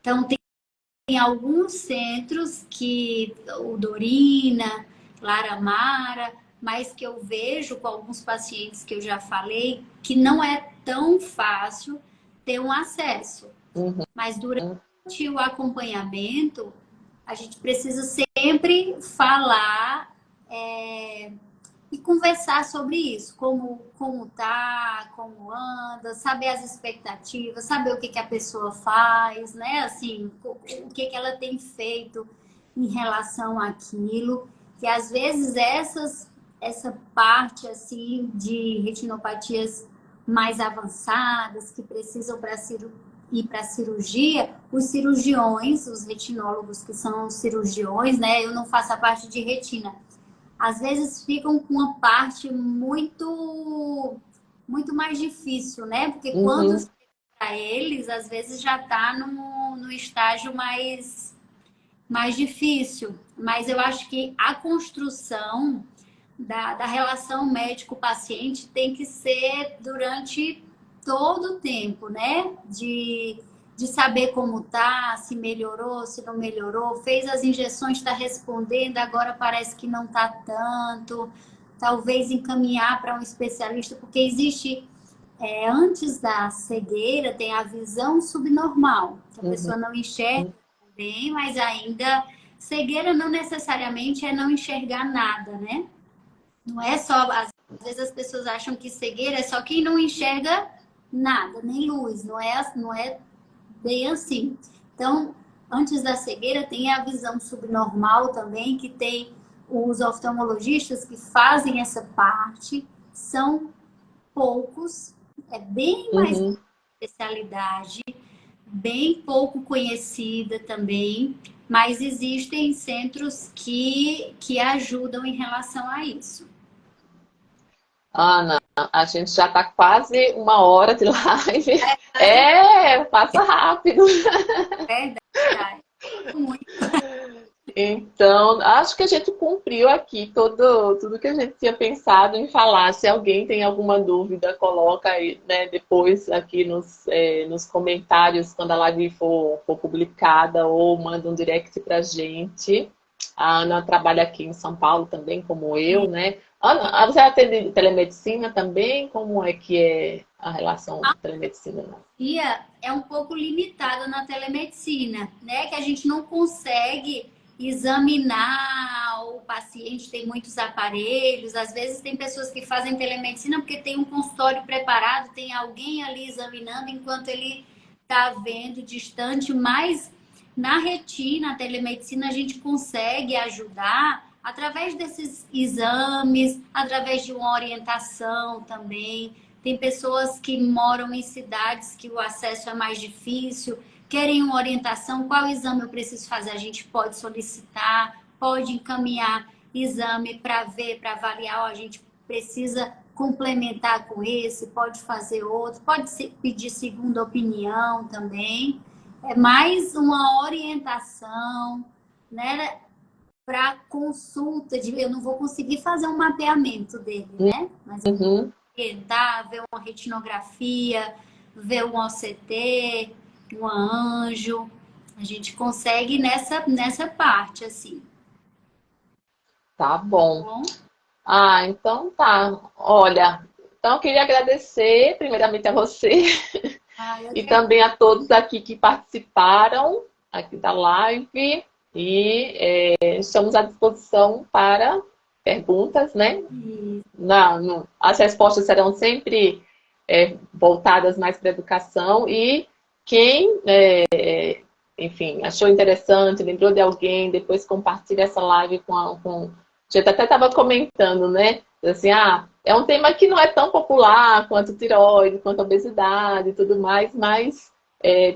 Então, tem alguns centros que o Dorina, Laramara, mas que eu vejo com alguns pacientes que eu já falei que não é tão fácil ter um acesso. Uhum. Mas durante o acompanhamento, a gente precisa sempre falar e conversar sobre isso, como tá, como anda, saber as expectativas, saber o que, que a pessoa faz, né? Assim, o que, que ela tem feito em relação àquilo. Que às vezes essa parte assim de retinopatias mais avançadas, que precisam ir para a cirurgia, os cirurgiões, os retinólogos que são cirurgiões, né? Eu não faço a parte de retina, às vezes ficam com uma parte muito mais difícil, né? Porque quando Uhum. para eles, às vezes já está no estágio mais mais difícil. Mas eu acho que a construção da relação médico-paciente tem que ser durante todo o tempo, né? De saber como tá, se melhorou, se não melhorou, fez as injeções, está respondendo, agora parece que não tá tanto. Talvez encaminhar para um especialista, porque existe, antes da cegueira, tem a visão subnormal, que a pessoa não enxerga bem, mas ainda cegueira não necessariamente é não enxergar nada, né? Não é só, às vezes as pessoas acham que cegueira é só quem não enxerga nada, nem luz, não é bem assim. Então, antes da cegueira tem a visão subnormal também, que tem os oftalmologistas que fazem essa parte, são poucos, é bem mais Uhum. especialidade, bem pouco conhecida também, mas existem centros que ajudam em relação a isso. Ana, a gente já está quase 1 hora de live. Passa rápido. É verdade. Muito. Então, acho que a gente cumpriu aqui tudo que a gente tinha pensado em falar. Se alguém tem alguma dúvida, coloca aí, né, depois aqui nos comentários, quando a live for publicada, ou manda um direct pra gente. A Ana trabalha aqui em São Paulo também, como eu, né? Ana, você atende telemedicina também? Como é que é a relação telemedicina? É um pouco limitada na telemedicina, né? Que a gente não consegue examinar o paciente, tem muitos aparelhos. Às vezes tem pessoas que fazem telemedicina porque tem um consultório preparado, tem alguém ali examinando enquanto ele está vendo distante, mas na retina, a telemedicina, a gente consegue ajudar através desses exames, através de uma orientação também. Tem pessoas que moram em cidades que o acesso é mais difícil, querem uma orientação, qual exame eu preciso fazer? A gente pode solicitar, pode encaminhar exame para ver, para avaliar, ó, a gente precisa complementar com esse, pode fazer outro, pode pedir segunda opinião também. É mais uma orientação, né, para consulta, eu não vou conseguir fazer um mapeamento dele, né? Mas Uhum. orientar, ver uma retinografia, ver um OCT, uma anjo. A gente consegue nessa parte, assim. Tá Tá bom. bom? Então tá. Olha, então eu queria agradecer primeiramente a você Ah, eu e que também a todos aqui que participaram aqui da live e estamos à disposição para perguntas, né? agradeço. As respostas serão sempre voltadas mais para a educação e quem, enfim, achou interessante, lembrou de alguém, depois compartilha essa live com... A gente até estava comentando, né? Assim, é um tema que não é tão popular quanto tireoide, quanto obesidade e tudo mais, mas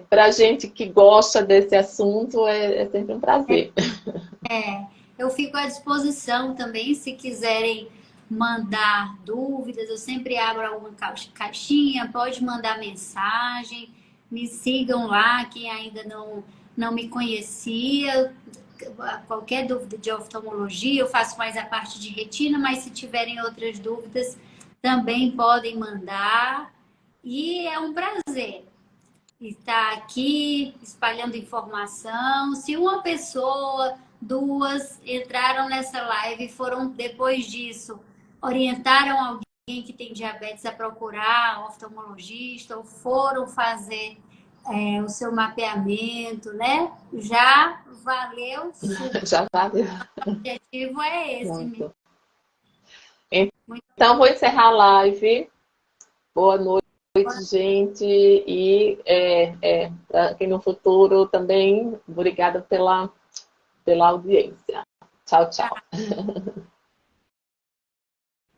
para a gente que gosta desse assunto é sempre um prazer. Eu fico à disposição também, se quiserem mandar dúvidas, eu sempre abro alguma caixinha, pode mandar mensagem, me sigam lá, quem ainda não me conhecia, qualquer dúvida de oftalmologia, eu faço mais a parte de retina, mas se tiverem outras dúvidas, também podem mandar. E é um prazer está aqui espalhando informação. Se uma pessoa, duas entraram nessa live e foram, depois disso, orientaram alguém que tem diabetes a procurar um oftalmologista ou foram fazer o seu mapeamento, né? Já valeu super. Já valeu. O objetivo é esse mesmo. Muito. Então, vou encerrar a live. Boa noite, gente. E para quem no futuro também, obrigada pela audiência. Tchau, tchau.